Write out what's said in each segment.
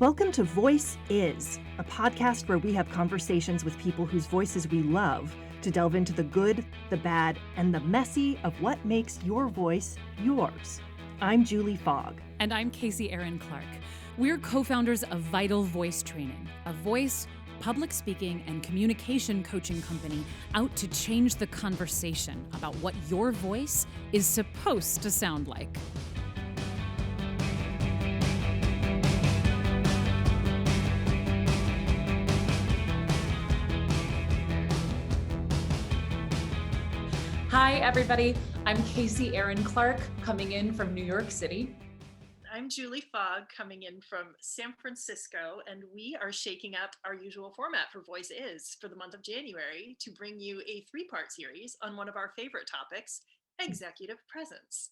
Welcome to Voice Is, a podcast where we have conversations with people whose voices we love to delve into the good, the bad, and the messy of what makes your voice yours. I'm Julie Fogg. And I'm Casey Erin Clark. We're co-founders of Vital Voice Training, a voice, public speaking, and communication coaching company out to change the conversation about what your voice is supposed to sound like. Hi, everybody. I'm Casey Erin Clark, coming in from New York City. I'm Julie Fogg, coming in from San Francisco, and we are shaking up our usual format for Voice Is for the month of January to bring you a three-part series on one of our favorite topics, executive presence.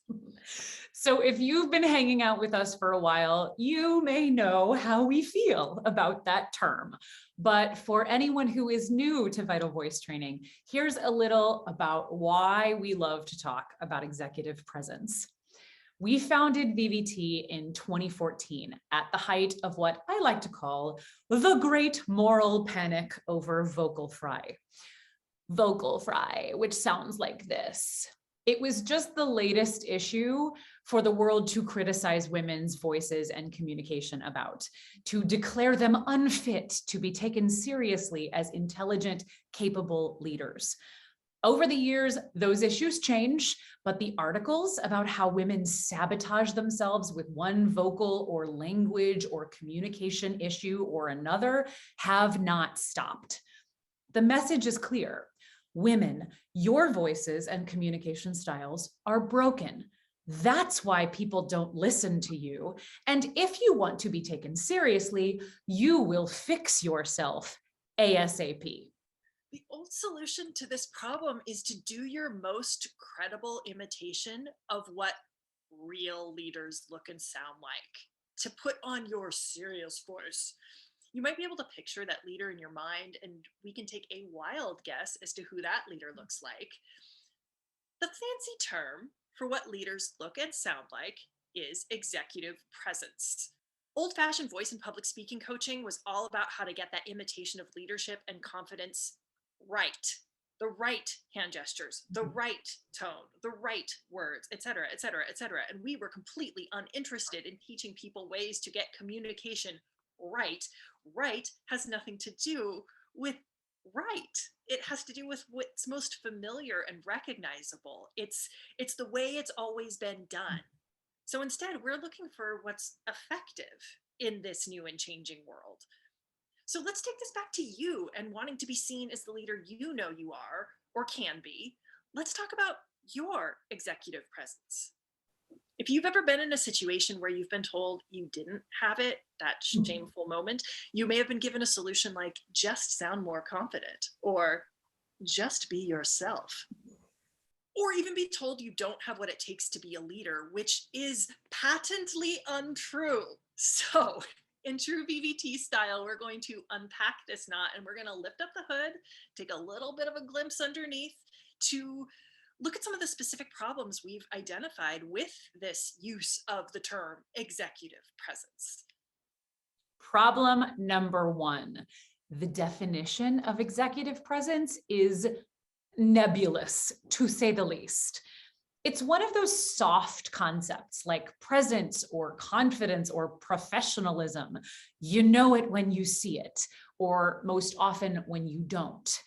So if you've been hanging out with us for a while, you may know how we feel about that term. But for anyone who is new to Vital Voice Training, here's a little about why we love to talk about executive presence. We founded VVT in 2014 at the height of what I like to call the great moral panic over vocal fry. Vocal fry, which sounds like this. It was just the latest issue for the world to criticize women's voices and communication about, to declare them unfit to be taken seriously as intelligent, capable leaders. Over the years, those issues change, but the articles about how women sabotage themselves with one vocal or language or communication issue or another have not stopped. The message is clear. Women, your voices and communication styles are broken. That's why people don't listen to you. And if you want to be taken seriously, you will fix yourself ASAP. The old solution to this problem is to do your most credible imitation of what real leaders look and sound like, to put on your serious voice. You might be able to picture that leader in your mind, and we can take a wild guess as to who that leader looks like. The fancy term for what leaders look and sound like is executive presence. Old-fashioned voice and public speaking coaching was all about how to get that imitation of leadership and confidence right. The right hand gestures, the right tone, the right words, et cetera, et cetera, et cetera. And we were completely uninterested in teaching people ways to get communication right. Right has nothing to do with right. It has to do with what's most familiar and recognizable. It's the way it's always been done. So instead, we're looking for what's effective in this new and changing world. So let's take this back to you and wanting to be seen as the leader you know you are or can be. Let's talk about your executive presence. If you've ever been in a situation where you've been told you didn't have it, that shameful moment, you may have been given a solution like just sound more confident or just be yourself. Or even be told you don't have what it takes to be a leader, which is patently untrue. So in true VVT style, we're going to unpack this knot and we're going to lift up the hood, take a little bit of a glimpse underneath to look at some of the specific problems we've identified with this use of the term executive presence. Problem number one, the definition of executive presence is nebulous, to say the least. It's one of those soft concepts like presence or confidence or professionalism. You know it when you see it, or most often when you don't.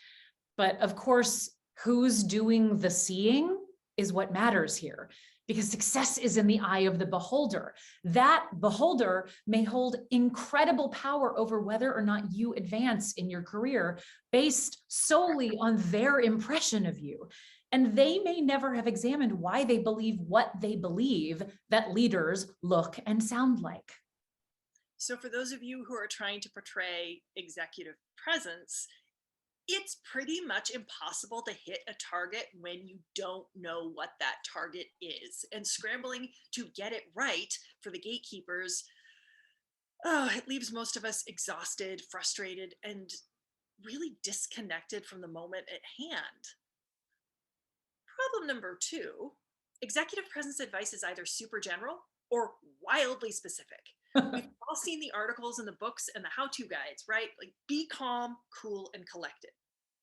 But of course, who's doing the seeing is what matters here, because success is in the eye of the beholder. That beholder may hold incredible power over whether or not you advance in your career based solely on their impression of you. And they may never have examined why they believe what they believe that leaders look and sound like. So for those of you who are trying to portray executive presence, it's pretty much impossible to hit a target when you don't know what that target is. And scrambling to get it right for the gatekeepers, it leaves most of us exhausted, frustrated, and really disconnected from the moment at hand. Problem number two, executive presence advice is either super general or wildly specific. We've all seen the articles and the books and the how-to guides, right? Like, be calm, cool, and collected.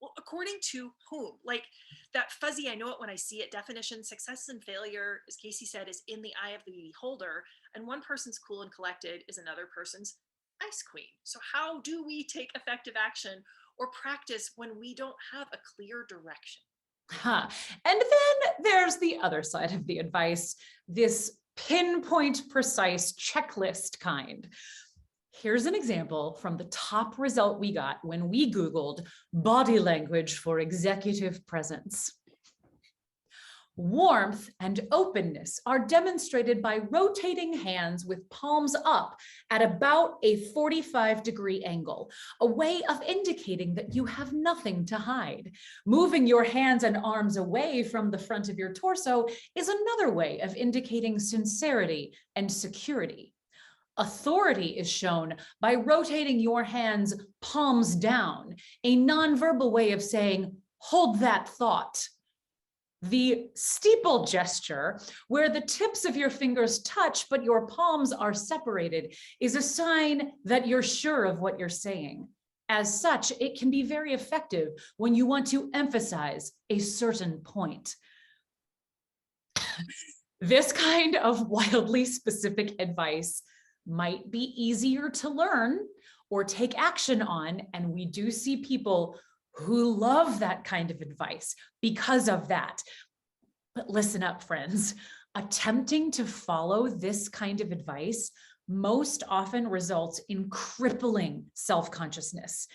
Well, according to whom? Like, that fuzzy, I know it when I see it definition, success and failure, as Casey said, is in the eye of the beholder. And one person's cool and collected is another person's ice queen. So how do we take effective action or practice when we don't have a clear direction? Huh. And then there's the other side of the advice, this pinpoint precise checklist kind. Here's an example from the top result we got when we Googled body language for executive presence. Warmth and openness are demonstrated by rotating hands with palms up at about a 45-degree angle, a way of indicating that you have nothing to hide. Moving your hands and arms away from the front of your torso is another way of indicating sincerity and security. Authority is shown by rotating your hands palms down, a nonverbal way of saying, hold that thought. The steeple gesture, where the tips of your fingers touch but your palms are separated, is a sign that you're sure of what you're saying. As such, it can be very effective when you want to emphasize a certain point. This kind of wildly specific advice might be easier to learn or take action on, and we do see people who love that kind of advice because of that. But listen up, friends. Attempting to follow this kind of advice most often results in crippling self-consciousness.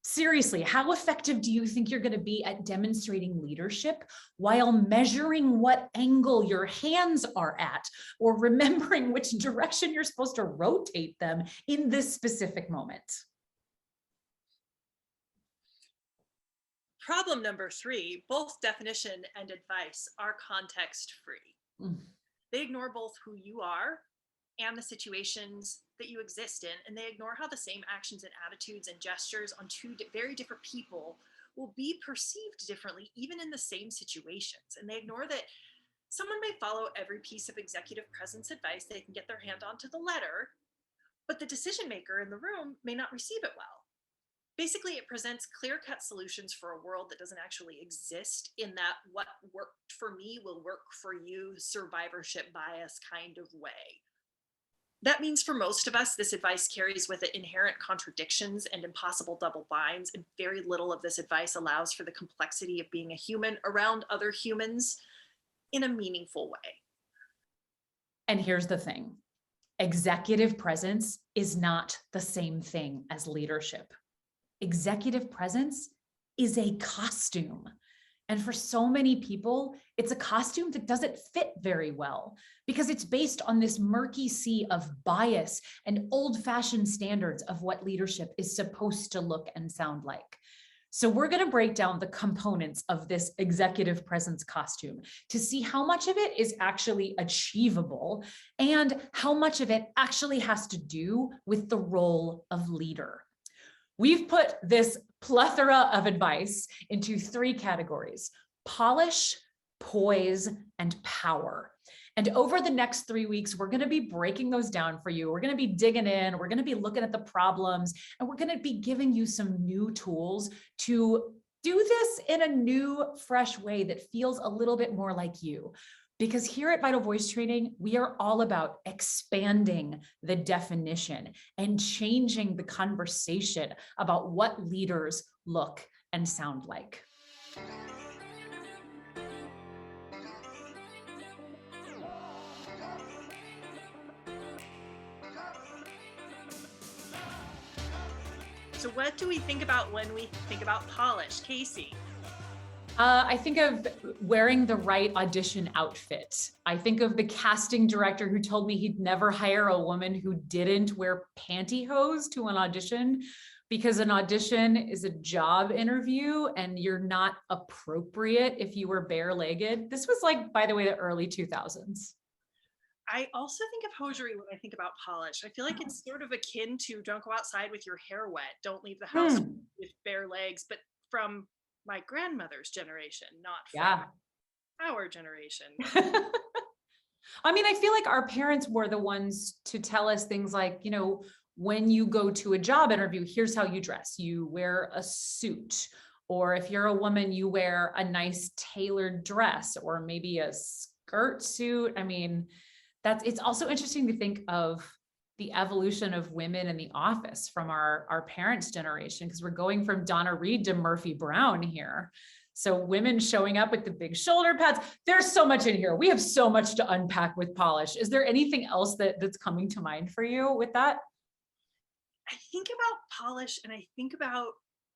Seriously, how effective do you think you're going to be at demonstrating leadership while measuring what angle your hands are at, or remembering which direction you're supposed to rotate them in this specific moment? Problem number 3, both definition and advice are context free. They ignore both who you are and the situations that you exist in, and they ignore how the same actions and attitudes and gestures on two very different people will be perceived differently, even in the same situations. And they ignore that someone may follow every piece of executive presence advice they can get their hand on to the letter, but the decision maker in the room may not receive it well. Basically, it presents clear-cut solutions for a world that doesn't actually exist, in that what worked for me will work for you, survivorship bias kind of way. That means for most of us, this advice carries with it inherent contradictions and impossible double binds, and very little of this advice allows for the complexity of being a human around other humans in a meaningful way. And here's the thing. Executive presence is not the same thing as leadership. Executive presence is a costume. And for so many people, it's a costume that doesn't fit very well because it's based on this murky sea of bias and old-fashioned standards of what leadership is supposed to look and sound like. So we're going to break down the components of this executive presence costume to see how much of it is actually achievable and how much of it actually has to do with the role of leader. We've put this plethora of advice into 3 categories: polish, poise, and power. And over the next 3 weeks, we're going to be breaking those down for you. We're going to be digging in, we're going to be looking at the problems, and we're going to be giving you some new tools to do this in a new, fresh way that feels a little bit more like you. Because here at Vital Voice Training, we are all about expanding the definition and changing the conversation about what leaders look and sound like. So what do we think about when we think about polish? Casey? I think of wearing the right audition outfit. I think of the casting director who told me he'd never hire a woman who didn't wear pantyhose to an audition, because an audition is a job interview and you're not appropriate if you were bare-legged. This was like, by the way, the early 2000s. I also think of hosiery when I think about polish. I feel like it's sort of akin to don't go outside with your hair wet, don't leave the house with bare legs, but from my grandmother's generation, not from our generation. I mean, I feel like our parents were the ones to tell us things like, when you go to a job interview, here's how you dress. You wear a suit, or if you're a woman, you wear a nice tailored dress or maybe a skirt suit. I mean, it's also interesting to think of the evolution of women in the office from our parents' generation, because we're going from Donna Reed to Murphy Brown here. So women showing up with the big shoulder pads. There's so much in here. We have so much to unpack with polish. Is there anything else that's coming to mind for you with that? I think about polish, and I think about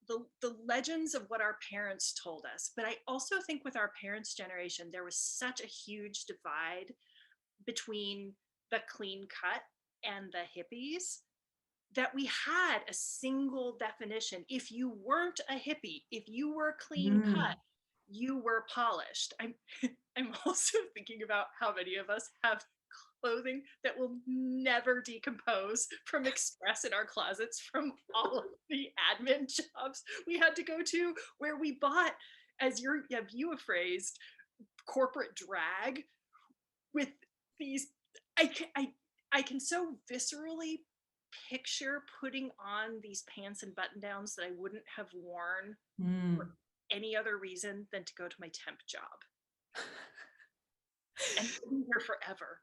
the legends of what our parents told us. But I also think with our parents' generation, there was such a huge divide between the clean cut and the hippies that we had a single definition. If you weren't a hippie, if you were clean cut, you were polished. I'm also thinking about how many of us have clothing that will never decompose from Express in our closets from all of the admin jobs we had to go to, where we bought, as you have phrased, corporate drag with these. I can so viscerally picture putting on these pants and button downs that I wouldn't have worn for any other reason than to go to my temp job and be here forever.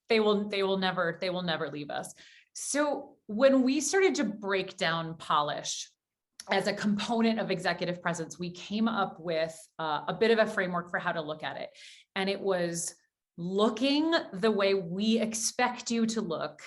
They will never leave us. So when we started to break down polish as a component of executive presence, we came up with a bit of a framework for how to look at it. And it was looking the way we expect you to look,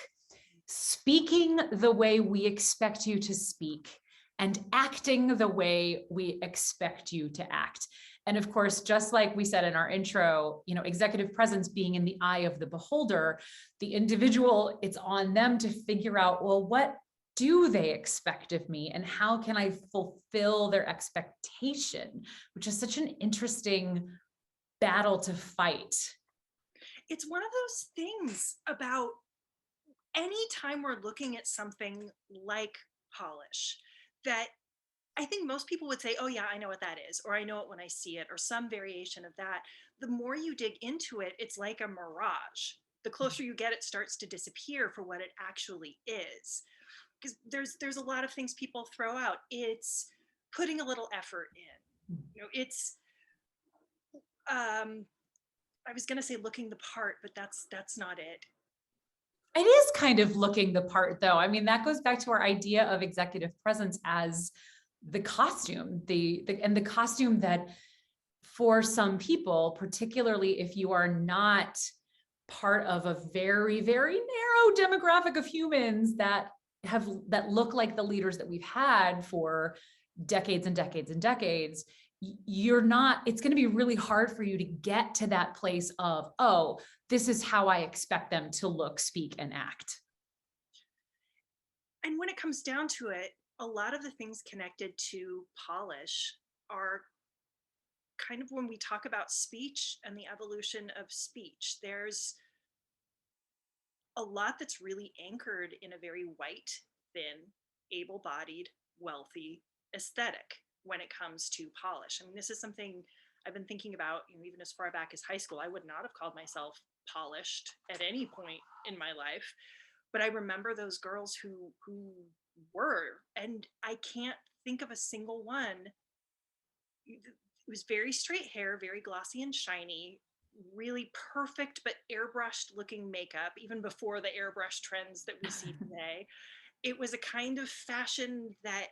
speaking the way we expect you to speak, and acting the way we expect you to act. And of course, just like we said in our intro, executive presence being in the eye of the beholder, the individual, it's on them to figure out, well, what do they expect of me and how can I fulfill their expectation, which is such an interesting battle to fight. It's one of those things about anytime we're looking at something like polish that I think most people would say, oh yeah, I know what that is, or I know it when I see it, or some variation of that. The more you dig into it, it's like a mirage. The closer you get, it starts to disappear for what it actually is. Because there's a lot of things people throw out. It's putting a little effort in. It's I was gonna say looking the part, but that's not it. It is kind of looking the part, though. I mean, that goes back to our idea of executive presence as the costume, the costume that for some people, particularly if you are not part of a very, very narrow demographic of humans that look like the leaders that we've had for decades and decades and decades, it's going to be really hard for you to get to that place of, oh, this is how I expect them to look, speak, and act. And when it comes down to it, a lot of the things connected to polish are kind of when we talk about speech and the evolution of speech. There's a lot that's really anchored in a very white, thin, able-bodied, wealthy aesthetic when it comes to polish. I mean, this is something I've been thinking about, even as far back as high school. I would not have called myself polished at any point in my life, but I remember those girls who were, and I can't think of a single one. It was very straight hair, very glossy and shiny, really perfect but airbrushed looking makeup, even before the airbrush trends that we see today. It was a kind of fashion that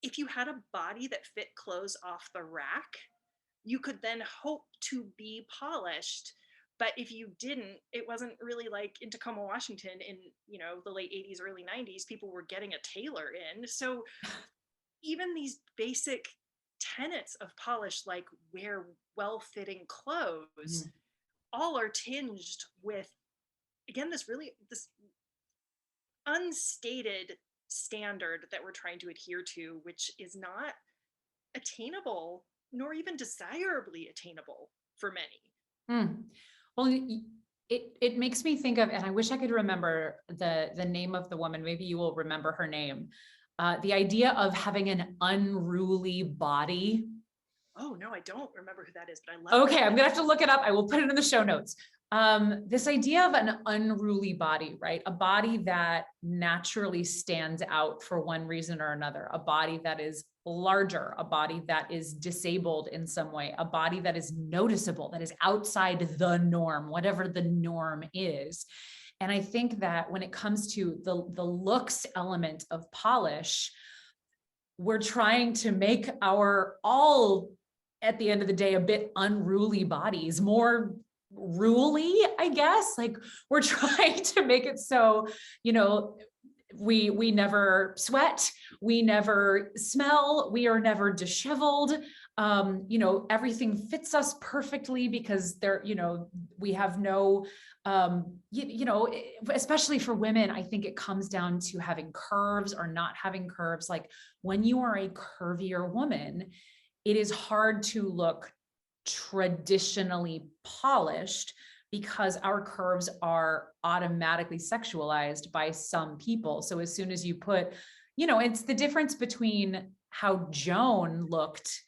if you had a body that fit clothes off the rack, you could then hope to be polished. But if you didn't, it wasn't really like in Tacoma, Washington in, the late 80s, early 90s, people were getting a tailor in. So even these basic tenets of polish, like wear well-fitting clothes, all are tinged with, again, this unstated standard that we're trying to adhere to, which is not attainable nor even desirably attainable for many. Well, it makes me think of, and I wish I could remember the name of the woman. Maybe you will remember her name. The idea of having an unruly body. Oh, no, I don't remember who that is, but I love Okay, I'm gonna have to look it up. I will put it in the show notes. This idea of an unruly body, right? A body that naturally stands out for one reason or another, a body that is larger, a body that is disabled in some way, a body that is noticeable, that is outside the norm, whatever the norm is. And I think that when it comes to the looks element of polish, we're trying to make our all, at the end of the day, a bit unruly bodies more ruly, I guess. Like, we're trying to make it so, we never sweat, we never smell, we are never disheveled. Everything fits us perfectly because we have no, especially for women, I think it comes down to having curves or not having curves. Like, when you are a curvier woman, it is hard to look traditionally polished because our curves are automatically sexualized by some people. So as soon as you put, it's the difference between how Joan looked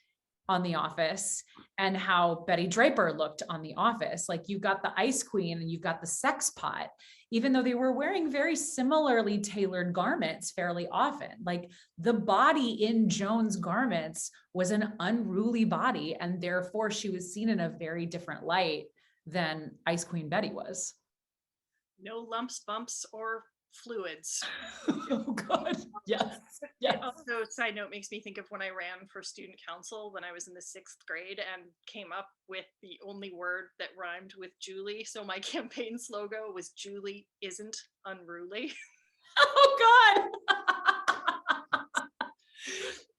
on The Office and how Betty Draper looked on The Office. Like, you've got the Ice Queen and you've got the Sex Pot, even though they were wearing very similarly tailored garments fairly often. Like, the body in Joan's garments was an unruly body, and therefore she was seen in a very different light than Ice Queen Betty was. No lumps, bumps, or fluids. Oh God, yes. Yes. Also, side note, makes me think of when I ran for student council when I was in the 6th grade and came up with the only word that rhymed with Julie. So my campaign slogan was "Julie isn't unruly." Oh God.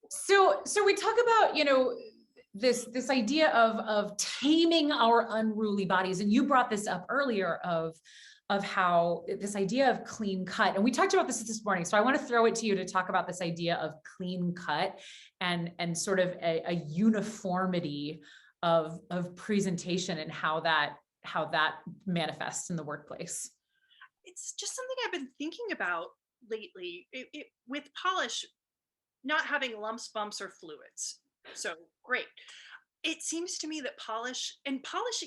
So we talk about, this idea of taming our unruly bodies, and you brought this up earlier of how this idea of clean cut, and we talked about this morning. So I want to throw it to you to talk about this idea of clean cut and sort of a uniformity of presentation and how that manifests in the workplace. It's just something I've been thinking about lately. With polish, not having lumps, bumps, or fluids. So great. It seems to me that polish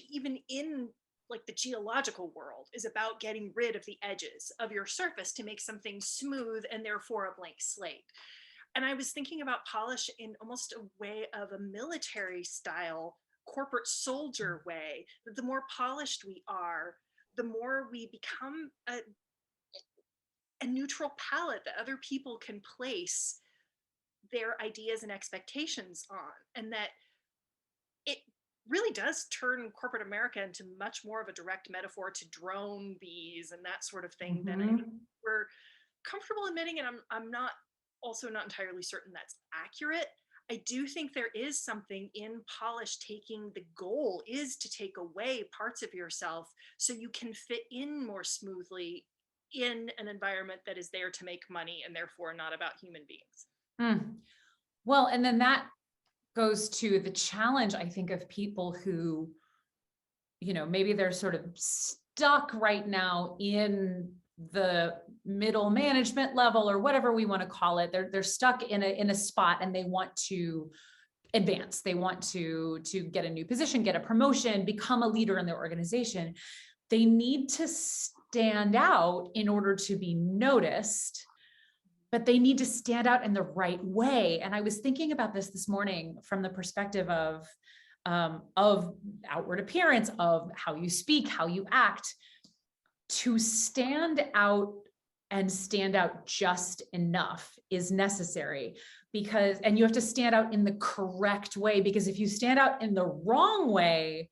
even in like the geological world is about getting rid of the edges of your surface to make something smooth and therefore a blank slate. And I was thinking about polish in almost a way of a military style, corporate soldier way, that the more polished we are, the more we become a neutral palette that other people can place their ideas and expectations on. And that it really does turn corporate America into much more of a direct metaphor to drone bees and that sort of thing than I think we're comfortable admitting. And I'm not entirely certain that's accurate. I do think there is something in polish taking the goal is to take away parts of yourself so you can fit in more smoothly in an environment that is there to make money and therefore not about human beings. Well, and then that goes to the challenge, I think, of people who, maybe they're sort of stuck right now in the middle management level or whatever we want to call it. They're stuck in a spot and they want to advance. They want to get a new position, get a promotion, become a leader in their organization. They need to stand out in order to be noticed, but they need to stand out in the right way. And I was thinking about this morning from the perspective of outward appearance, of how you speak, how you act. To stand out and stand out just enough is necessary and you have to stand out in the correct way, because if you stand out in the wrong way,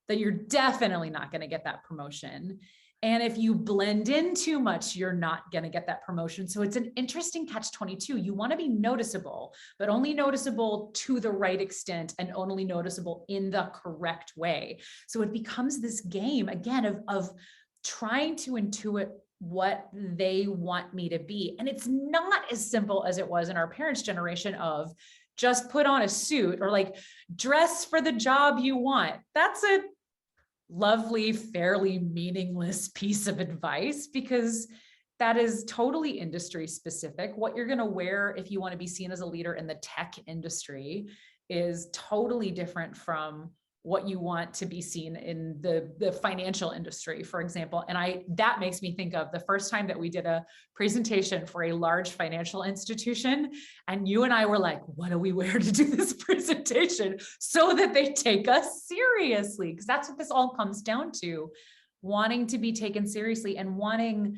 then you're definitely not going to get that promotion. And if you blend in too much, you're not going to get that promotion. So it's an interesting catch-22. You want to be noticeable, but only noticeable to the right extent and only noticeable in the correct way. So it becomes this game again of trying to intuit what they want me to be. And it's not as simple as it was in our parents' generation of just put on a suit or like dress for the job you want. That's a lovely, fairly meaningless piece of advice, because that is totally industry specific. What you're going to wear if you want to be seen as a leader in the tech industry is totally different from what you want to be seen in the financial industry, for example. And that makes me think of the first time that we did a presentation for a large financial institution. And you and I were like, what do we wear to do this presentation so that they take us seriously? Because that's what this all comes down to, wanting to be taken seriously and wanting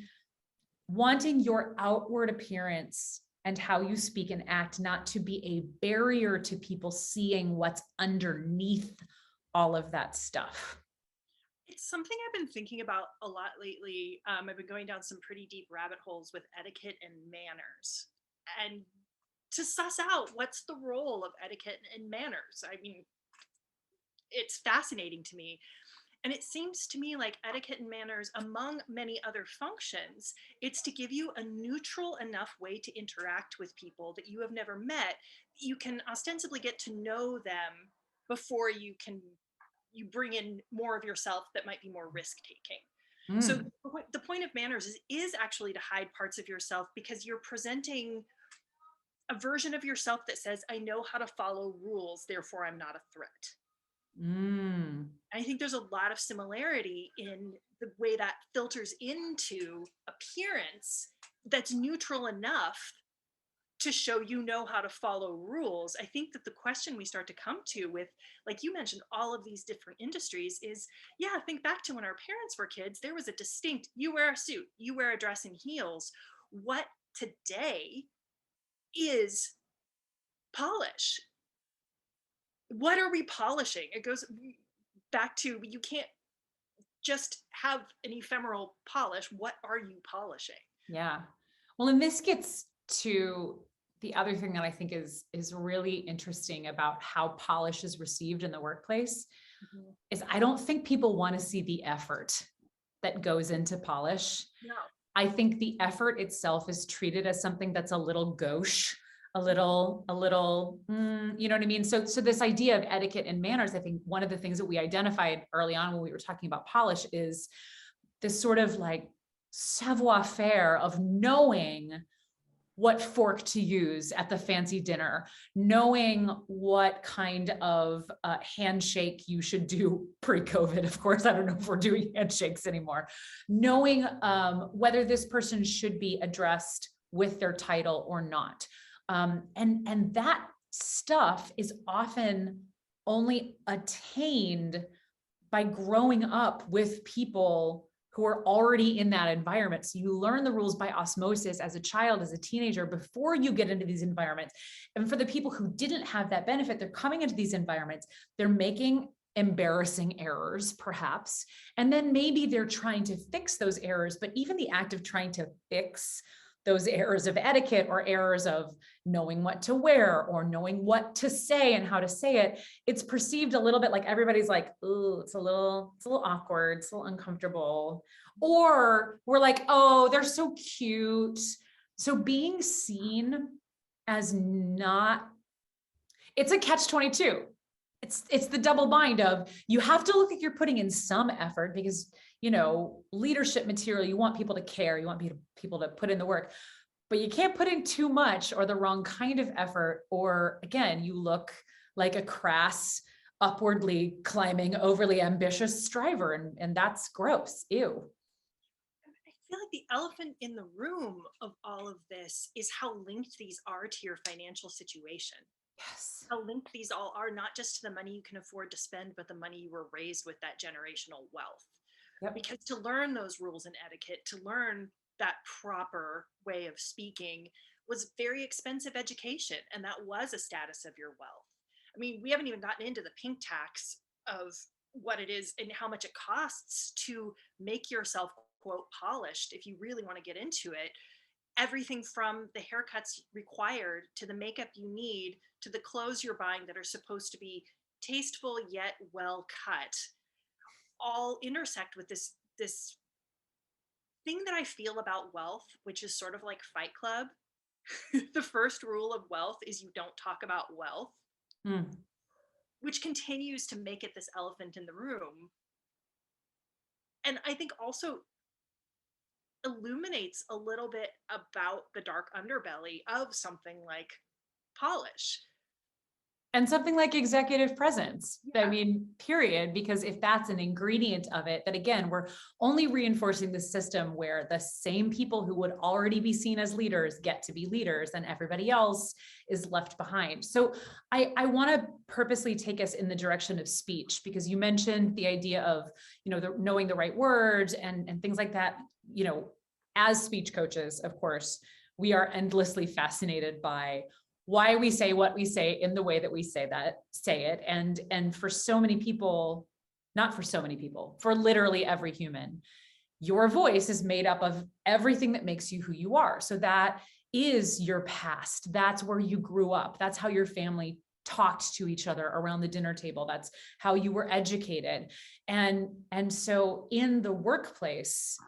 your outward appearance and how you speak and act not to be a barrier to people seeing what's underneath all of that stuff. It's something I've been thinking about a lot lately. I've been going down some pretty deep rabbit holes with etiquette and manners, and to suss out what's the role of etiquette and manners. I mean, it's fascinating to me. And it seems to me like etiquette and manners, among many other functions, it's to give you a neutral enough way to interact with people that you have never met. You can ostensibly get to know them before you bring in more of yourself that might be more risk taking. So the point of manners is actually to hide parts of yourself, because you're presenting a version of yourself that says, I know how to follow rules, therefore I'm not a threat. I think there's a lot of similarity in the way that filters into appearance that's neutral enough to show you know how to follow rules. I think that the question we start to come to with, like you mentioned, all of these different industries is, yeah, think back to when our parents were kids, there was a distinct, you wear a suit, you wear a dress and heels. What today is polish? What are we polishing? It goes back to, you can't just have an ephemeral polish. What are you polishing? Yeah. Well, and this gets to the other thing that I think is really interesting about how polish is received in the workplace, is I don't think people want to see the effort that goes into polish. No. I think the effort itself is treated as something that's a little gauche, a little, you know what I mean? So this idea of etiquette and manners, I think one of the things that we identified early on when we were talking about polish is this sort of like savoir-faire of knowing what fork to use at the fancy dinner, knowing what kind of handshake you should do pre-COVID. Of course, I don't know if we're doing handshakes anymore. Knowing whether this person should be addressed with their title or not. And that stuff is often only attained by growing up with people who are already in that environment. So you learn the rules by osmosis as a child, as a teenager, before you get into these environments. And for the people who didn't have that benefit, they're coming into these environments, they're making embarrassing errors, perhaps, and then maybe they're trying to fix those errors. But even the act of trying to fix those errors of etiquette or errors of knowing what to wear or knowing what to say and how to say it, it's perceived a little bit like everybody's like, oh, it's a little awkward, it's a little uncomfortable. Or we're like, oh, they're so cute. So being seen as not, it's a catch-22. It's the double bind of, you have to look like you're putting in some effort because, you know, leadership material, you want people to care, you want people to put in the work, but you can't put in too much or the wrong kind of effort. Or again, you look like a crass, upwardly climbing, overly ambitious striver. And that's gross. Ew. I feel like the elephant in the room of all of this is how linked these are to your financial situation. Yes. How linked these all are, not just to the money you can afford to spend, but the money you were raised with, that generational wealth. Yep. Because to learn those rules and etiquette, to learn that proper way of speaking was very expensive education. And that was a status of your wealth. I mean, we haven't even gotten into the pink tax of what it is and how much it costs to make yourself, quote, polished, if you really want to get into it. Everything from the haircuts required to the makeup you need to the clothes you're buying that are supposed to be tasteful yet well cut, all intersect with this thing that I feel about wealth, which is sort of like Fight Club. The first rule of wealth is you don't talk about wealth, which continues to make it this elephant in the room. And I think also illuminates a little bit about the dark underbelly of something like polish. And something like executive presence. Yeah. I mean, period, because if that's an ingredient of it, that again, we're only reinforcing the system where the same people who would already be seen as leaders get to be leaders and everybody else is left behind. So I want to purposely take us in the direction of speech, because you mentioned the idea of, knowing the right words and things like that. As speech coaches, of course, we are endlessly fascinated by why we say what we say in the way that we say it. And for so many people, not for so many people, for literally every human, your voice is made up of everything that makes you who you are. So that is your past. That's where you grew up. That's how your family talked to each other around the dinner table. That's how you were educated. And so in the workplace,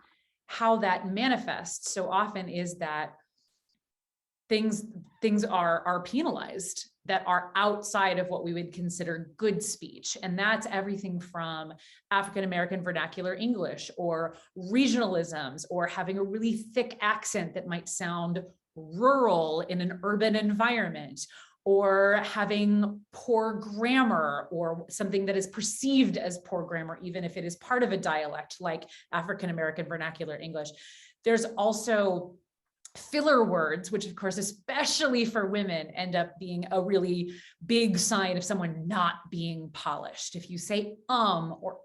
how that manifests so often is that things are penalized that are outside of what we would consider good speech. And that's everything from African American Vernacular English, or regionalisms, or having a really thick accent that might sound rural in an urban environment, or having poor grammar, or something that is perceived as poor grammar, even if it is part of a dialect like African American Vernacular English. There's also filler words, which of course, especially for women, end up being a really big sign of someone not being polished. If you say or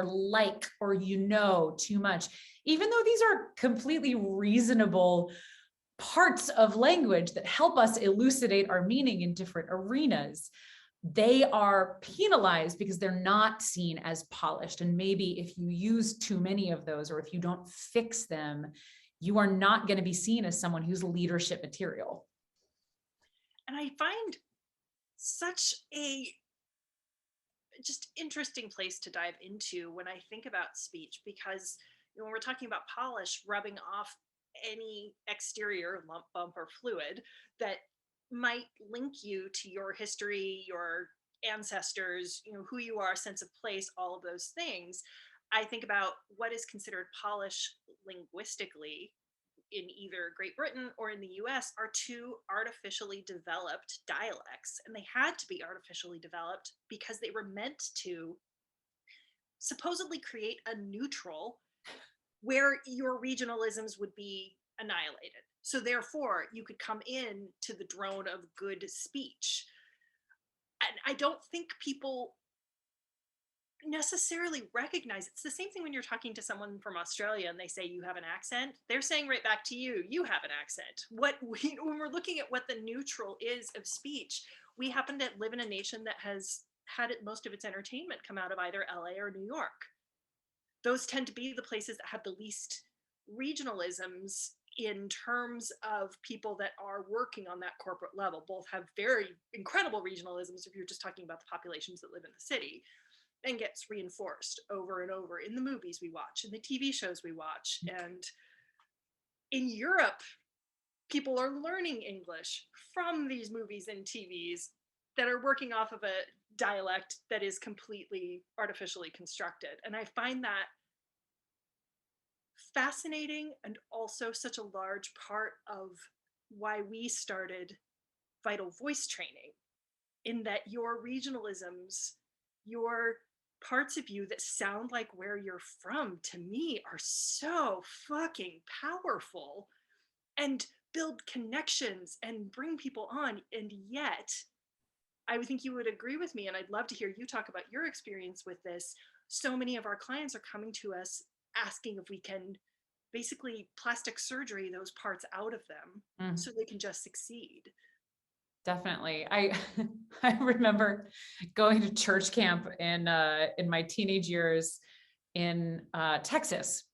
like, or too much, even though these are completely reasonable parts of language that help us elucidate our meaning in different arenas, they are penalized because they're not seen as polished. And maybe if you use too many of those, or if you don't fix them, you are not going to be seen as someone who's leadership material. And I find such a just interesting place to dive into when I think about speech, because when we're talking about polish, rubbing off any exterior lump, bump, or fluid that might link you to your history, your ancestors, who you are, sense of place, all of those things. I think about what is considered polish linguistically in either Great Britain or in the US are two artificially developed dialects. And they had to be artificially developed because they were meant to supposedly create a neutral where your regionalisms would be annihilated. So therefore, you could come in to the drone of good speech. And I don't think people necessarily recognize it's the same thing when you're talking to someone from Australia and they say you have an accent. They're saying right back to you, you have an accent. When we're looking at what the neutral is of speech, we happen to live in a nation that has had most of its entertainment come out of either LA or New York. Those tend to be the places that have the least regionalisms in terms of people that are working on that corporate level. Both have very incredible regionalisms if you're just talking about the populations that live in the city, and gets reinforced over and over in the movies we watch, in the TV shows we watch. And in Europe, people are learning English from these movies and TVs that are working off of a dialect that is completely artificially constructed. And I find that fascinating, and also such a large part of why we started Vital Voice training, in that your regionalisms, your parts of you that sound like where you're from, to me, are so fucking powerful and build connections and bring people on. And yet, I would think you would agree with me, and I'd love to hear you talk about your experience with this. So many of our clients are coming to us asking if we can basically plastic surgery those parts out of them so they can just succeed. Definitely. I remember going to church camp in my teenage years in Texas.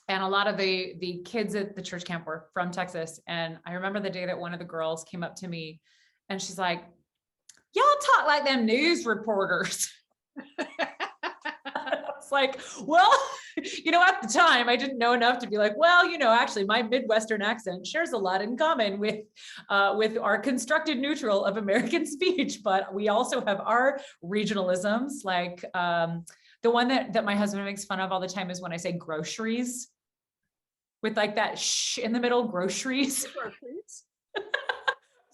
And a lot of the kids at the church camp were from Texas. And I remember the day that one of the girls came up to me and she's like, "Y'all talk like them news reporters." I was like, well, at the time I didn't know enough to be like, well, actually my Midwestern accent shares a lot in common with our constructed neutral of American speech, but we also have our regionalisms. Like the one that my husband makes fun of all the time is when I say groceries, with like that in the middle, groceries.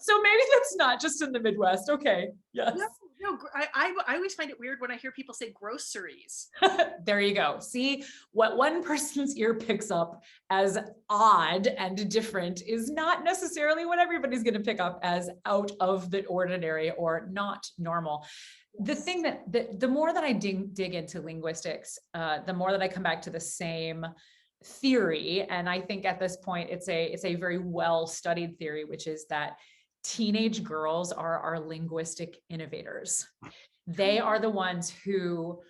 So maybe that's not just in the Midwest. Okay. Yes. No, I always find it weird when I hear people say groceries. There you go. See, what one person's ear picks up as odd and different is not necessarily what everybody's going to pick up as out of the ordinary or not normal. The thing that the more that I dig into linguistics, the more that I come back to the same theory. And I think at this point, it's a very well studied theory, which is that teenage girls are our linguistic innovators. They are the ones who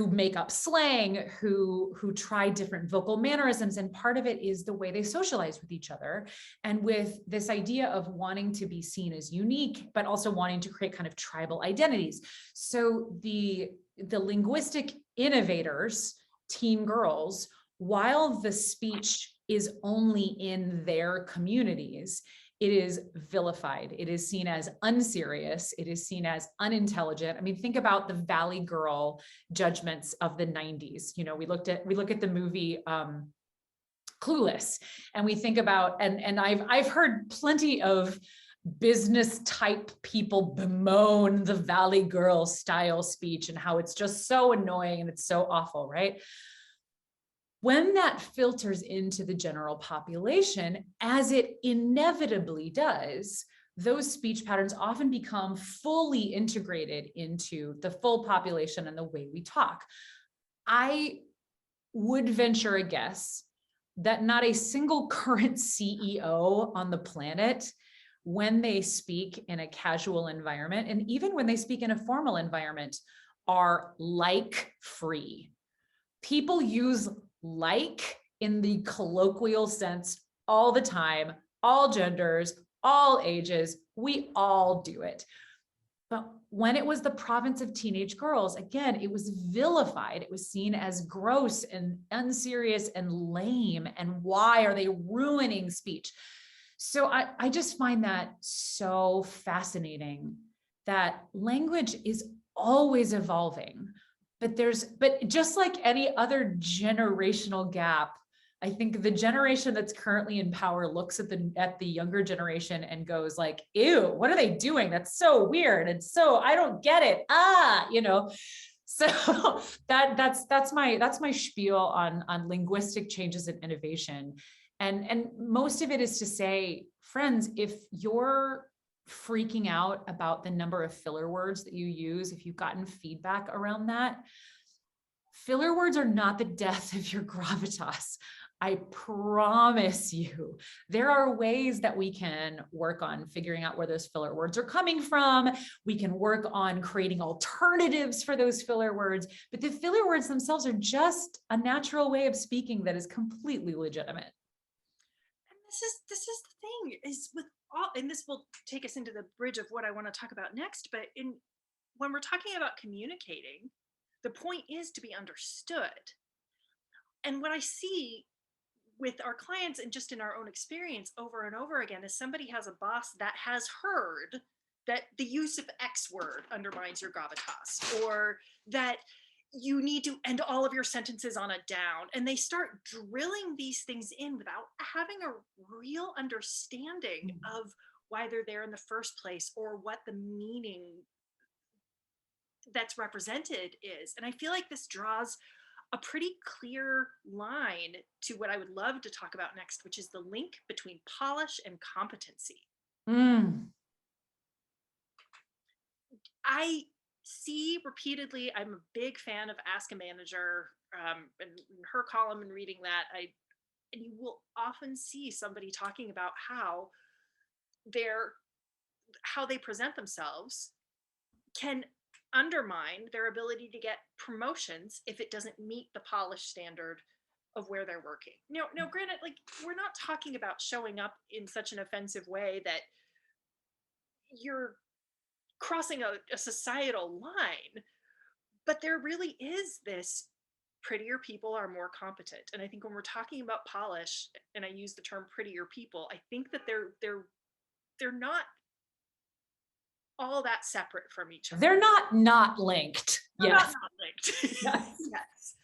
make up slang, who try different vocal mannerisms. And part of it is the way they socialize with each other. And with this idea of wanting to be seen as unique, but also wanting to create kind of tribal identities. So the linguistic innovators, teen girls, while the speech is only in their communities, it is vilified. It is seen as unserious. It is seen as unintelligent. I mean, think about the Valley Girl judgments of the 90s. You know, we look at the movie Clueless, and we think about, and I've heard plenty of business type people bemoan the Valley Girl style speech and how it's just so annoying and it's so awful, right? When that filters into the general population, as it inevitably does, those speech patterns often become fully integrated into the full population and the way we talk. I would venture a guess that not a single current CEO on the planet, when they speak in a casual environment, and even when they speak in a formal environment, are like free. People use like in the colloquial sense all the time, all genders, all ages, we all do it. But when it was the province of teenage girls, again, it was vilified. It was seen as gross and unserious and lame. And why are they ruining speech? So I just find that so fascinating that language is always evolving. But just like any other generational gap, I think the generation that's currently in power looks at the younger generation and goes like, ew, what are they doing? That's so weird. And so I don't get it. You know, so that's my spiel on linguistic changes and innovation. And most of it is to say, friends, if you're freaking out about the number of filler words that you use, if you've gotten feedback around that, filler words are not the death of your gravitas. I promise you, there are ways that we can work on figuring out where those filler words are coming from. We can work on creating alternatives for those filler words, but the filler words themselves are just a natural way of speaking that is completely legitimate. And this is the thing, is with all, and this will take us into the bridge of what I want to talk about next, but when we're talking about communicating, the point is to be understood. And what I see with our clients and just in our own experience over and over again is somebody has a boss that has heard that the use of X word undermines your gravitas, or that you need to end all of your sentences on a down, and they start drilling these things in without having a real understanding of why they're there in the first place or what the meaning that's represented is. And I feel like this draws a pretty clear line to what I would love to talk about next, which is the link between polish and competency. I see repeatedly, I'm a big fan of Ask a Manager, and her column, and reading that, and you will often see somebody talking about how they present themselves can undermine their ability to get promotions if it doesn't meet the polish standard of where they're working. Now, granted, like, we're not talking about showing up in such an offensive way that you're crossing a societal line, but there really is this prettier people are more competent. And I think when we're talking about polish, and I use the term prettier people, I think that they're not all that separate from each other. They're not linked. They're yes. not linked. Yes. Yes.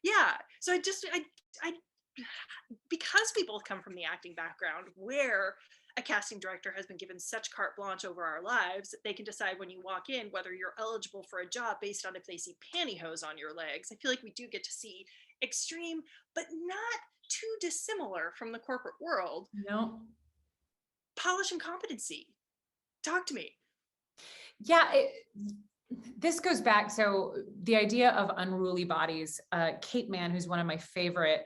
Yeah. So I because people come from the acting background where a casting director has been given such carte blanche over our lives that they can decide when you walk in whether you're eligible for a job based on if they see pantyhose on your legs. I feel like we do get to see extreme, but not too dissimilar from the corporate world. No. Polish and competency. Talk to me. Yeah, this goes back. So the idea of unruly bodies, Kate Mann, who's one of my favorite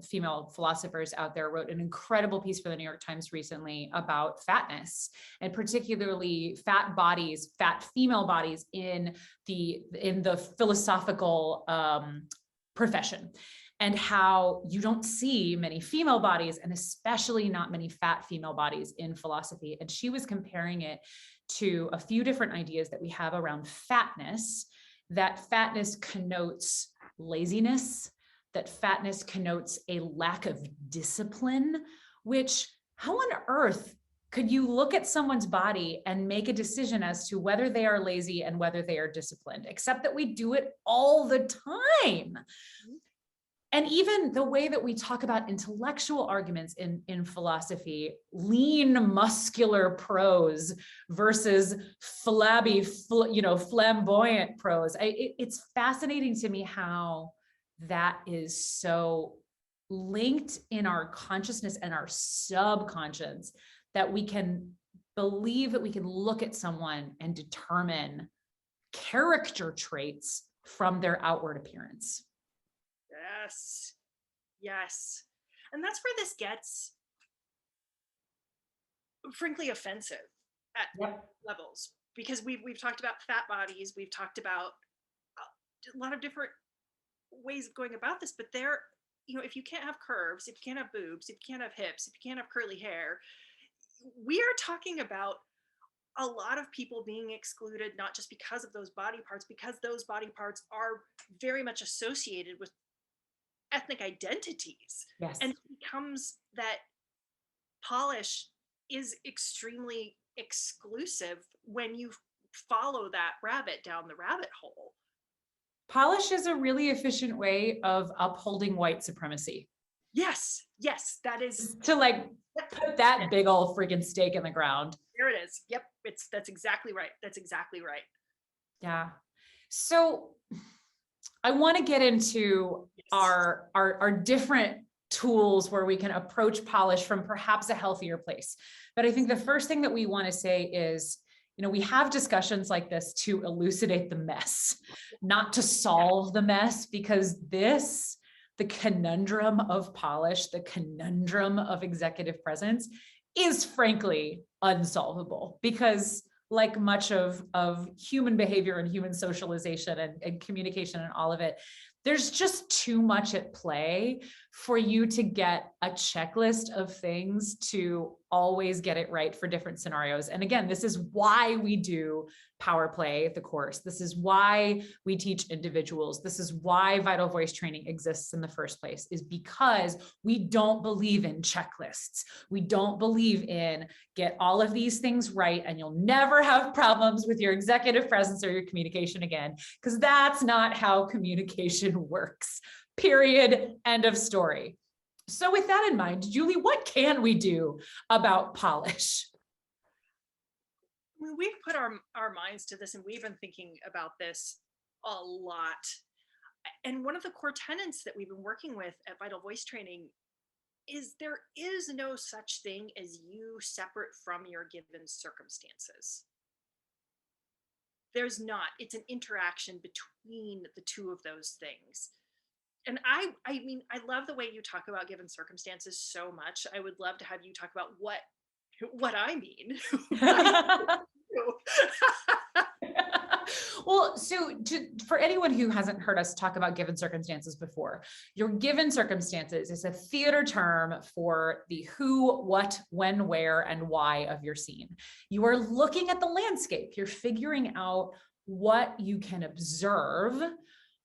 female philosophers out there, wrote an incredible piece for the New York Times recently about fatness, and particularly fat bodies, fat female bodies in the philosophical profession, and how you don't see many female bodies, and especially not many fat female bodies in philosophy. And she was comparing it to a few different ideas that we have around fatness, that fatness connotes laziness, that fatness connotes a lack of discipline, which how on earth could you look at someone's body and make a decision as to whether they are lazy and whether they are disciplined, except that we do it all the time. And even the way that we talk about intellectual arguments in philosophy, lean, muscular prose versus flabby, flamboyant prose. It's fascinating to me how that is so linked in our consciousness and our subconscious, that we can believe that we can look at someone and determine character traits from their outward appearance. Yes. Yes. And that's where this gets, frankly, offensive at levels, because we've talked about fat bodies, we've talked about a lot of different ways of going about this, but there, if you can't have curves, if you can't have boobs, if you can't have hips, if you can't have curly hair, we are talking about a lot of people being excluded, not just because of those body parts, because those body parts are very much associated with ethnic identities. Yes. And it becomes that polish is extremely exclusive when you follow that rabbit down the rabbit hole. Polish is a really efficient way of upholding white supremacy. Yes, that is to put that big old freaking stake in the ground. There it is. Yep, that's exactly right. Yeah. So I want to get into our different tools where we can approach polish from perhaps a healthier place. But I think the first thing that we want to say is, we have discussions like this to elucidate the mess, not to solve the mess, because the conundrum of polish, the conundrum of executive presence is frankly unsolvable, because like much of human behavior and human socialization and communication and all of it, there's just too much at play for you to get a checklist of things to always get it right for different scenarios. And again, this is why we do power play, the course. This is why we teach individuals. This is why vital voice training exists in the first place, is because we don't believe in checklists. We don't believe in get all of these things right and you'll never have problems with your executive presence or your communication again, because that's not how communication works. Period. End of story. So with that in mind, Julie, what can we do about polish? We've put our minds to this, and we've been thinking about this a lot. And one of the core tenets that we've been working with at Vital Voice Training is there is no such thing as you separate from your given circumstances. There's not. It's an interaction between the two of those things. And I mean, I love the way you talk about given circumstances so much. I would love to have you talk about what I mean. Well, so for anyone who hasn't heard us talk about given circumstances before, your given circumstances is a theater term for the who, what, when, where, and why of your scene. You are looking at the landscape. You're figuring out what you can observe,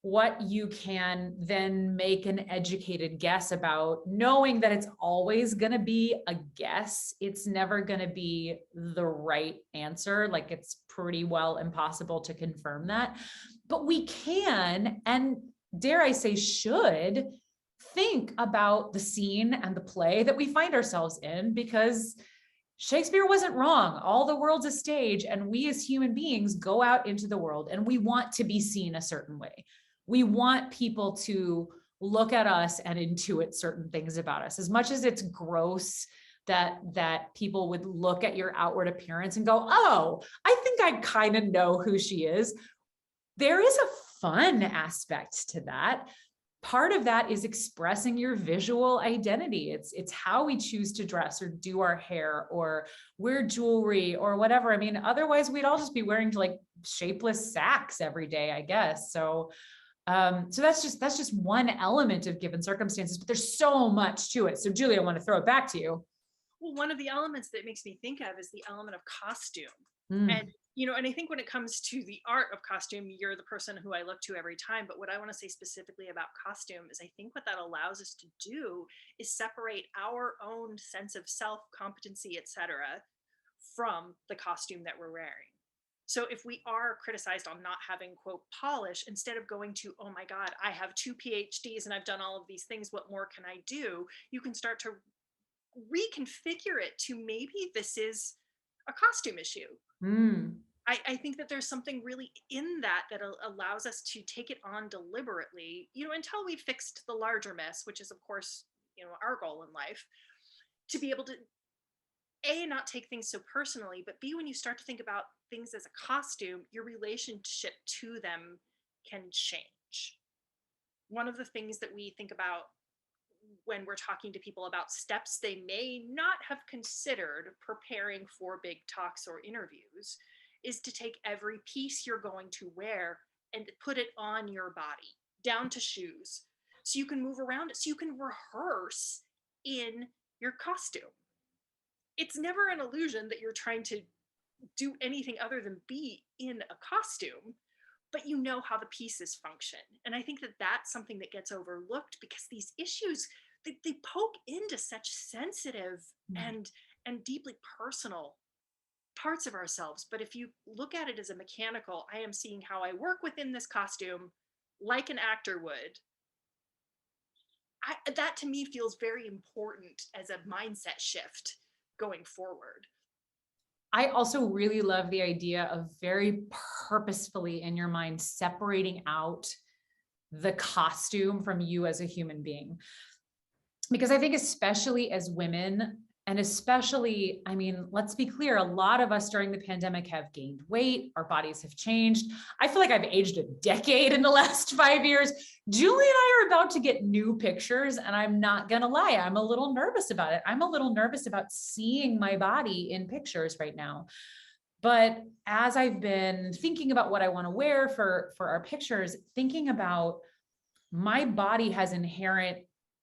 what you can then make an educated guess about, knowing that it's always going to be a guess. It's never going to be the right answer. Like, it's pretty well impossible to confirm that. But we can, and dare I say should, think about the scene and the play that we find ourselves in, because Shakespeare wasn't wrong. All the world's a stage, and we as human beings go out into the world and we want to be seen a certain way. We want people to look at us and intuit certain things about us. As much as it's gross that people would look at your outward appearance and go, oh, I think I kind of know who she is. There is a fun aspect to that. Part of that is expressing your visual identity. It's how we choose to dress or do our hair or wear jewelry or whatever. I mean, otherwise we'd all just be wearing like shapeless sacks every day, I guess. So that's just one element of given circumstances, but there's so much to it. So Julie, I want to throw it back to you. Well, one of the elements that makes me think of is the element of costume. Mm. And, you know, and I think when it comes to the art of costume, you're the person who I look to every time. But what I want to say specifically about costume is I think what that allows us to do is separate our own sense of self, competency, etc., from the costume that we're wearing. So if we are criticized on not having, quote, polish, instead of going to, oh my God, I have 2 PhDs and I've done all of these things, what more can I do? You can start to reconfigure it to maybe this is a costume issue. Mm. I think that there's something really in that allows us to take it on deliberately, you know, until we fixed the larger mess, which is of course, you know, our goal in life, to be able to A, not take things so personally, but B, when you start to think about things as a costume, your relationship to them can change. One of the things that we think about when we're talking to people about steps they may not have considered preparing for big talks or interviews is to take every piece you're going to wear and put it on your body, down to shoes, so you can move around it, so you can rehearse in your costume. It's never an illusion that you're trying to do anything other than be in a costume, but you know how the pieces function. And I think that that's something that gets overlooked because these issues, they poke into such sensitive and deeply personal parts of ourselves. But if you look at it as a mechanical, I am seeing how I work within this costume like an actor would. That to me feels very important as a mindset shift going forward. I also really love the idea of very purposefully in your mind separating out the costume from you as a human being. Because I think especially as women, and especially, I mean, let's be clear, a lot of us during the pandemic have gained weight, our bodies have changed. I feel like I've aged a decade in the last 5 years. Julie and I are about to get new pictures, and I'm not gonna lie, I'm a little nervous about it. I'm a little nervous about seeing my body in pictures right now. But as I've been thinking about what I want to wear for our pictures, thinking about my body has inherent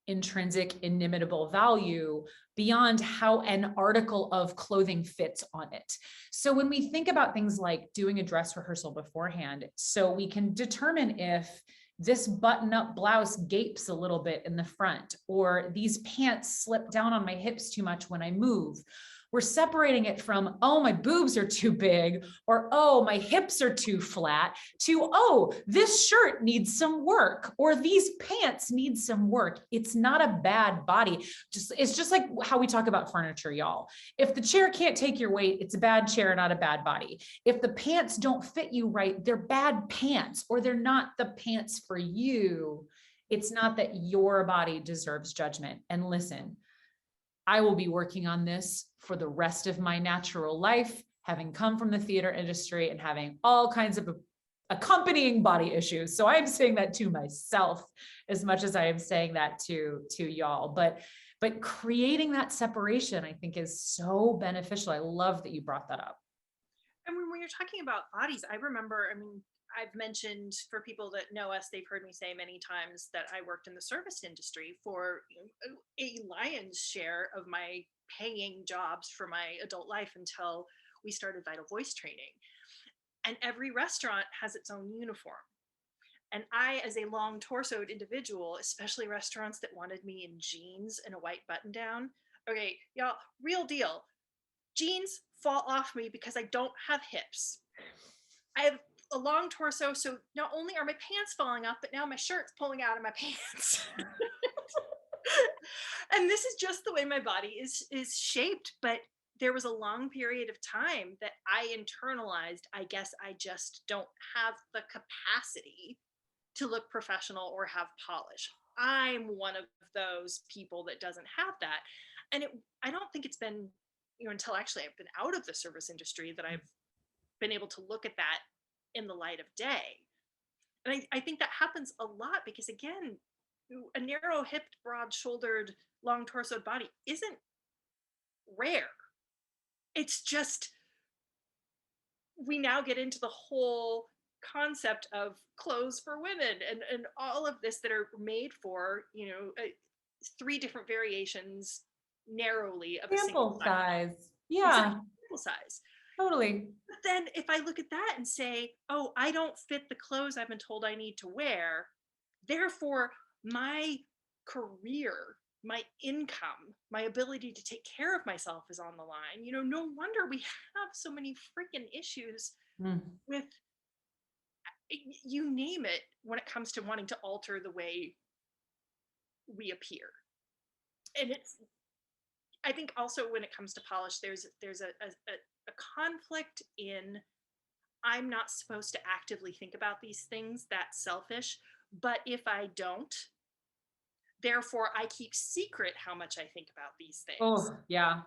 intrinsic inimitable value beyond how an article of clothing fits on it. So when we think about things like doing a dress rehearsal beforehand, so we can determine if this button-up blouse gapes a little bit in the front, or these pants slip down on my hips too much when I move. We're separating it from, oh, my boobs are too big, or, oh, my hips are too flat, to, oh, this shirt needs some work, or these pants need some work. It's not a bad body. It's just like how we talk about furniture, y'all. If the chair can't take your weight, it's a bad chair, not a bad body. If the pants don't fit you right, they're bad pants, or they're not the pants for you. It's not that your body deserves judgment. And listen, I will be working on this for the rest of my natural life, having come from the theater industry and having all kinds of accompanying body issues. So I'm saying that to myself as much as I am saying that to y'all. But creating that separation, I think, is so beneficial. I love that you brought that up. And when you're talking about bodies, I remember, I mean, I've mentioned, for people that know us, they've heard me say many times that I worked in the service industry for a lion's share of my paying jobs for my adult life until we started Vital Voice training. And every restaurant has its own uniform. And I, as a long torsoed individual, especially restaurants that wanted me in jeans and a white button down, okay, y'all, real deal. Jeans fall off me because I don't have hips. I have a long torso, so not only are my pants falling off, but now my shirt's pulling out of my pants. And this is just the way my body is shaped. But there was a long period of time that I internalized, I guess I just don't have the capacity to look professional or have polish. I'm one of those people that doesn't have that. And I don't think it's been, until actually I've been out of the service industry that I've been able to look at that in the light of day. And I think that happens a lot because, again, a narrow hipped, broad shouldered, long torsoed body isn't rare. It's just, we now get into the whole concept of clothes for women and all of this that are made for, 3 different variations narrowly of a single Sample size. Yeah, sample size. totally. But then if I look at that and say, oh, I don't fit the clothes I've been told I need to wear, therefore my career, my income, my ability to take care of myself is on the line. No wonder we have so many freaking issues with, you name it, when it comes to wanting to alter the way we appear. And I think also when it comes to polish, there's a conflict in, I'm not supposed to actively think about these things, that's selfish, but if I don't, therefore I keep secret how much I think about these things. Oh, yeah.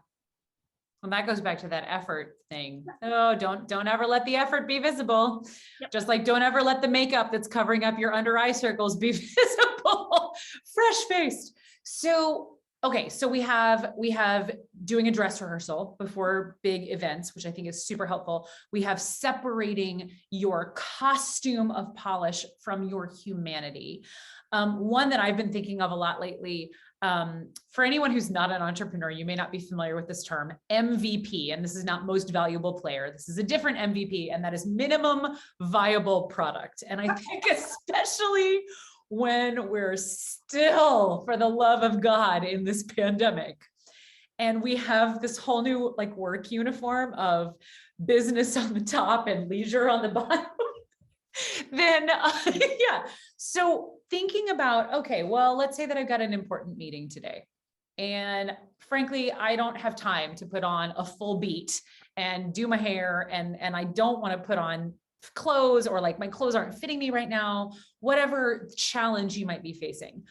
And that goes back to that effort thing. Oh, don't ever let the effort be visible. Yep. Just like don't ever let the makeup that's covering up your under eye circles be visible. Fresh faced. So, okay. So we have doing a dress rehearsal before big events, which I think is super helpful. We have separating your costume of polish from your humanity. One that I've been thinking of a lot lately, for anyone who's not an entrepreneur, you may not be familiar with this term, MVP, and this is not most valuable player. This is a different MVP, and that is minimum viable product. And I think especially when we're still, for the love of God, in this pandemic, and we have this whole new like work uniform of business on the top and leisure on the bottom, then yeah. So thinking about, okay, well, let's say that I've got an important meeting today. And frankly, I don't have time to put on a full beat and do my hair. And I don't want to put on clothes, or like my clothes aren't fitting me right now, whatever challenge you might be facing.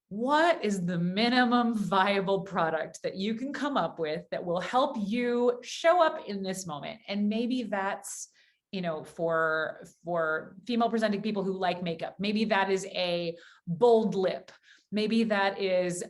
What is the minimum viable product that you can come up with that will help you show up in this moment? And maybe that's, for female presenting people who like makeup, maybe that is a bold lip. Maybe that is,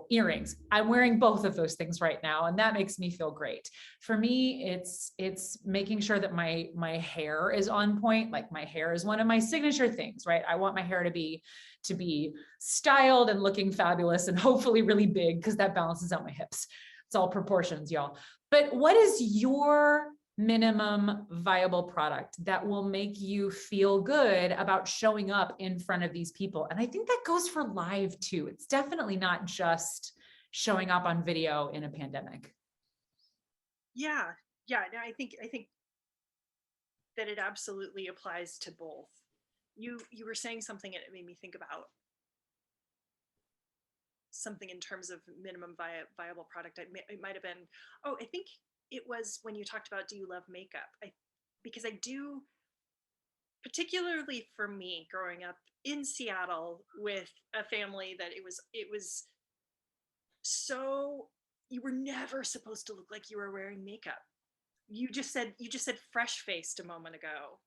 earrings. I'm wearing both of those things right now, and that makes me feel great. For me, it's making sure that my hair is on point. Like my hair is one of my signature things, right? I want my hair to be styled and looking fabulous and hopefully really big, because that balances out my hips. It's all proportions, y'all. But what is your minimum viable product that will make you feel good about showing up in front of these people? And I think that goes for live too. It's definitely not just showing up on video in a pandemic. Yeah. No, I think that it absolutely applies to both. You were saying something and it made me think about something in terms of minimum viable product. It might have been, I think it was when you talked about, do you love makeup? Because I do, particularly for me growing up in Seattle with a family that it was so, you were never supposed to look like you were wearing makeup. You just said fresh faced a moment ago.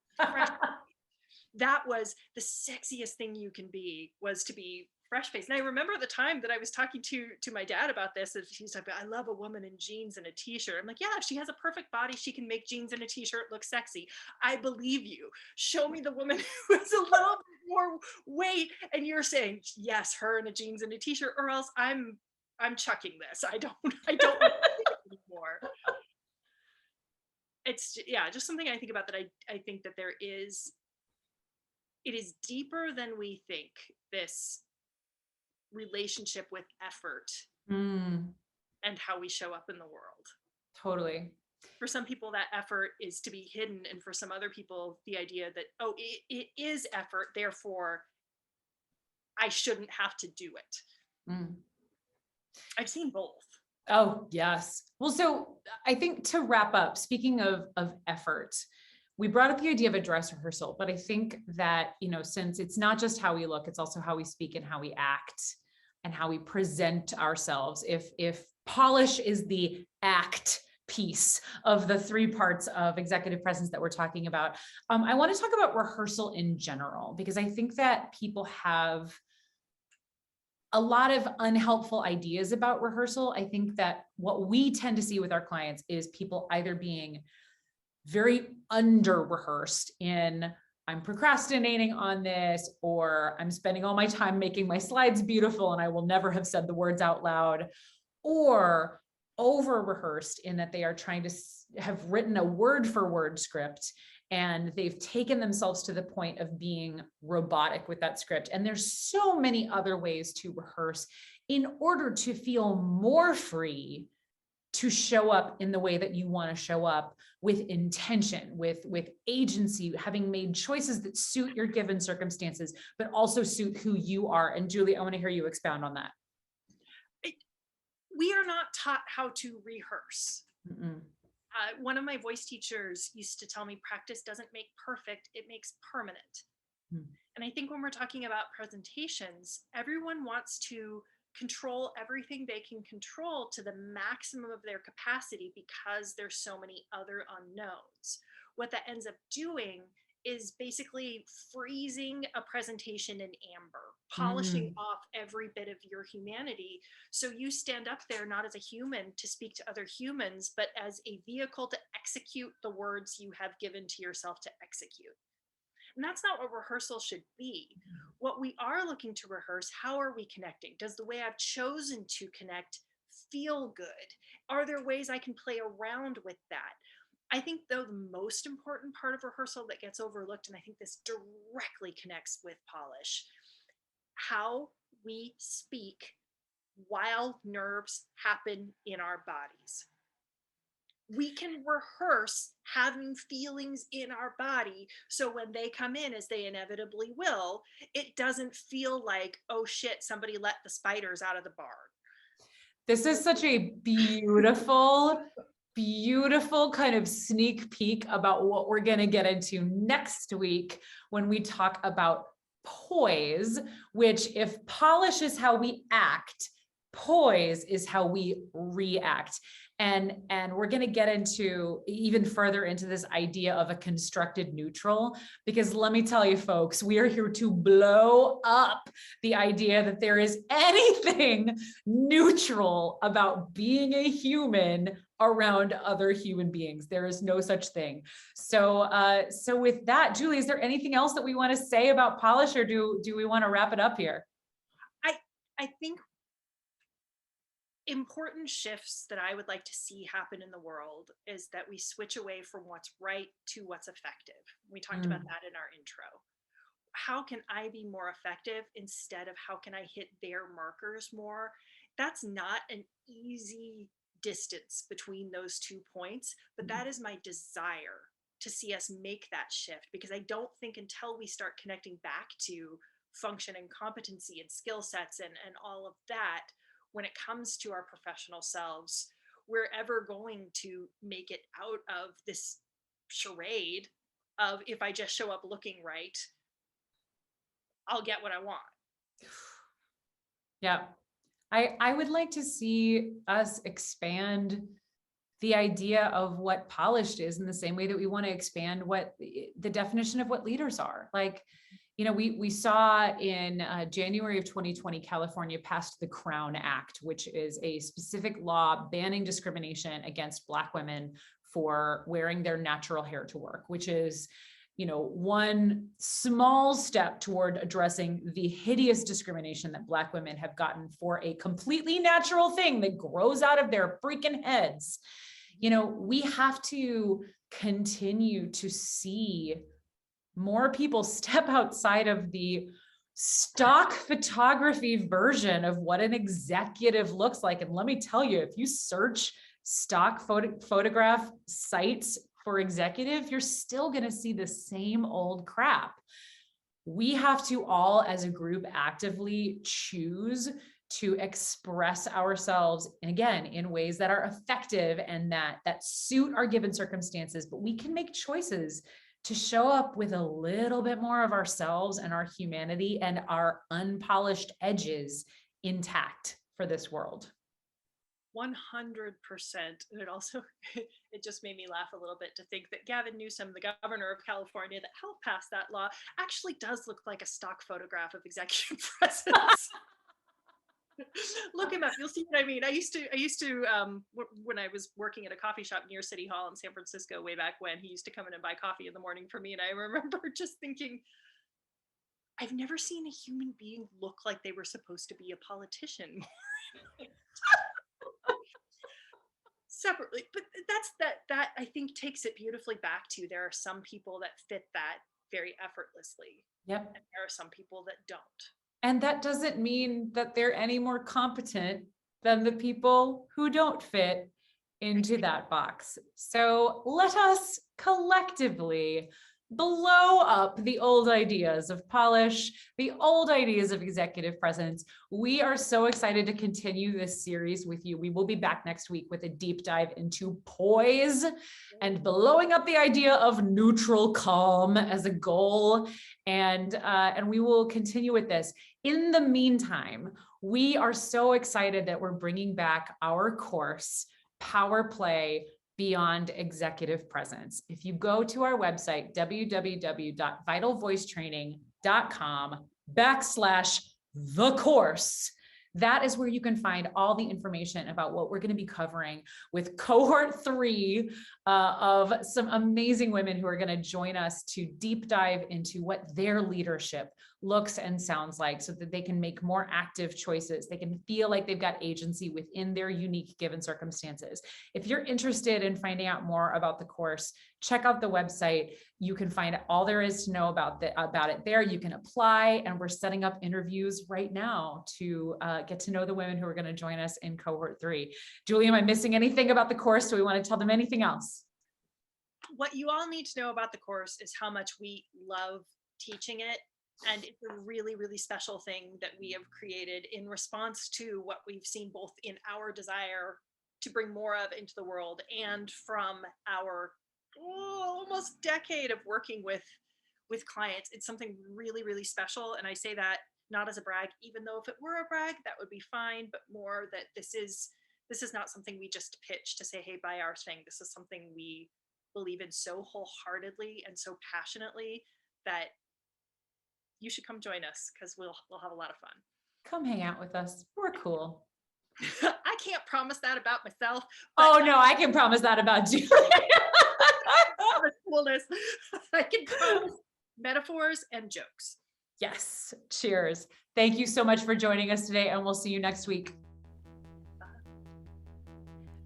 That was the sexiest thing you can be, was to be fresh faced. And I remember the time that I was talking to my dad about this, and he's like, I love a woman in jeans and a t-shirt. I'm like, yeah, if she has a perfect body, she can make jeans and a t-shirt look sexy. I believe you. Show me the woman who has a little bit more weight, and you're saying, yes, her in a jeans and a t-shirt, or else I'm chucking this. I don't want to do it anymore. It's just something I think about, that I think that it is deeper than we think, this relationship with effort and how we show up in the world. Totally. For some people, that effort is to be hidden. And for some other people, the idea that, it is effort, therefore I shouldn't have to do it. I've seen both. Oh, yes. Well, so I think to wrap up, speaking of effort, we brought up the idea of a dress rehearsal, but I think that, since it's not just how we look, it's also how we speak and how we act and how we present ourselves. If polish is the act piece of the three parts of executive presence that we're talking about, I want to talk about rehearsal in general, because I think that people have a lot of unhelpful ideas about rehearsal. I think that what we tend to see with our clients is people either being very under rehearsed in, I'm procrastinating on this, or I'm spending all my time making my slides beautiful and I will never have said the words out loud, or over rehearsed in that they are trying to have written a word for word script and they've taken themselves to the point of being robotic with that script. And there's so many other ways to rehearse in order to feel more free to show up in the way that you want to show up, with intention, with agency, having made choices that suit your given circumstances, but also suit who you are. And Julie, I want to hear you expound on that. We are not taught how to rehearse. Mm-mm. One of my voice teachers used to tell me, practice doesn't make perfect, it makes permanent. And I think when we're talking about presentations, everyone wants to control everything they can control to the maximum of their capacity because there's so many other unknowns. What that ends up doing is basically freezing a presentation in amber, polishing off every bit of your humanity. So you stand up there not as a human to speak to other humans, but as a vehicle to execute the words you have given to yourself to execute. And that's not what rehearsal should be. What we are looking to rehearse, how are we connecting? Does the way I've chosen to connect feel good? Are there ways I can play around with that? I think, though, the most important part of rehearsal that gets overlooked, and I think this directly connects with polish, how we speak while nerves happen in our bodies. We can rehearse having feelings in our body, so when they come in, as they inevitably will, it doesn't feel like, oh shit, somebody let the spiders out of the barn. This is such a beautiful, beautiful kind of sneak peek about what we're going to get into next week when we talk about poise, which, if polish is how we act, poise is how we react. And we're going to get into even further into this idea of a constructed neutral, because let me tell you, folks, we are here to blow up the idea that there is anything neutral about being a human around other human beings. There is no such thing. So with that, Julie, is there anything else that we want to say about polish, or do we want to wrap it up here? I think important shifts that I would like to see happen in the world is that we switch away from what's right to what's effective. We talked about that in our intro. How can I be more effective instead of how can I hit their markers more? That's not an easy distance between those 2 points, but that is my desire to see us make that shift, because I don't think until we start connecting back to function and competency and skill sets and all of that, when it comes to our professional selves, we're ever going to make it out of this charade of, if I just show up looking right, I'll get what I want. Yeah. I would like to see us expand the idea of what polished is in the same way that we want to expand what the definition of what leaders are. Like, we saw in January of 2020, California passed the Crown Act, which is a specific law banning discrimination against Black women for wearing their natural hair to work, which is, one small step toward addressing the hideous discrimination that Black women have gotten for a completely natural thing that grows out of their freaking heads. We have to continue to see more people step outside of the stock photography version of what an executive looks like. And let me tell you, if you search stock photograph sites for executive, you're still going to see the same old crap. We have to all, as a group, actively choose to express ourselves, and again, in ways that are effective and that suit our given circumstances, but we can make choices to show up with a little bit more of ourselves and our humanity and our unpolished edges intact for this world. 100%. And it also, it just made me laugh a little bit to think that Gavin Newsom, the governor of California that helped pass that law, actually does look like a stock photograph of executive presence. Look him up. You'll see what I mean. I used to, when I was working at a coffee shop near City Hall in San Francisco way back when, he used to come in and buy coffee in the morning for me. And I remember just thinking, I've never seen a human being look like they were supposed to be a politician. Separately, but that I think takes it beautifully back to, there are some people that fit that very effortlessly. Yep. And there are some people that don't. And that doesn't mean that they're any more competent than the people who don't fit into that box. So let us collectively blow up the old ideas of polish, the old ideas of executive presence. We are so excited to continue this series with you. We will be back next week with a deep dive into poise and blowing up the idea of neutral calm as a goal. And we will continue with this. In the meantime, we are so excited that we're bringing back our course, Power Play Beyond Executive Presence. If you go to our website, www.vitalvoicetraining.com/the course, that is where you can find all the information about what we're going to be covering with cohort 3 of some amazing women who are going to join us to deep dive into what their leadership looks and sounds like, so that they can make more active choices. They can feel like they've got agency within their unique given circumstances. If you're interested in finding out more about the course, check out the website. You can find all there is to know about it there. You can apply, and we're setting up interviews right now to get to know the women who are going to join us in cohort 3. Julie, am I missing anything about the course? Do we want to tell them anything else? What you all need to know about the course is how much we love teaching it. And it's a really, really special thing that we have created in response to what we've seen both in our desire to bring more of into the world and from our almost decade of working with clients. It's something really, really special. And I say that not as a brag, even though if it were a brag, that would be fine, but more that this is not something we just pitch to say, hey, buy our thing. This is something we believe in so wholeheartedly and so passionately that you should come join us, because we'll have a lot of fun. Come hang out with us. We're cool. I can't promise that about myself. Oh no, I can promise that about you. Coolness. I can promise metaphors and jokes. Yes. Cheers. Thank you so much for joining us today, and we'll see you next week.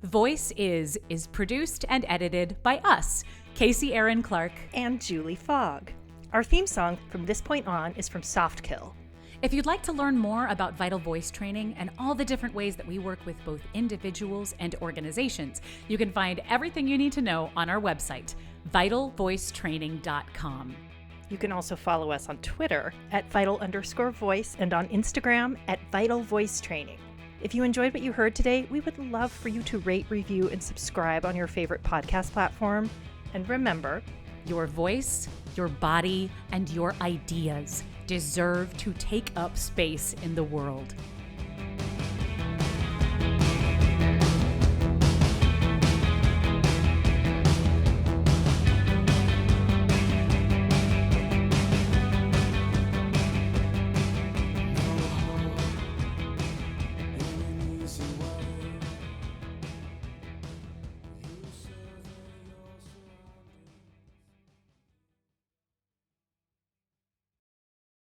Voice is produced and edited by us, Casey Aaron Clark and Julie Fogg. Our theme song from this point on is from Softkill. If you'd like to learn more about Vital Voice Training and all the different ways that we work with both individuals and organizations, you can find everything you need to know on our website, vitalvoicetraining.com. You can also follow us on Twitter at @vital_voice and on Instagram at Vital Voice Training. If you enjoyed what you heard today, we would love for you to rate, review, and subscribe on your favorite podcast platform. And remember, your voice, your body, and your ideas deserve to take up space in the world.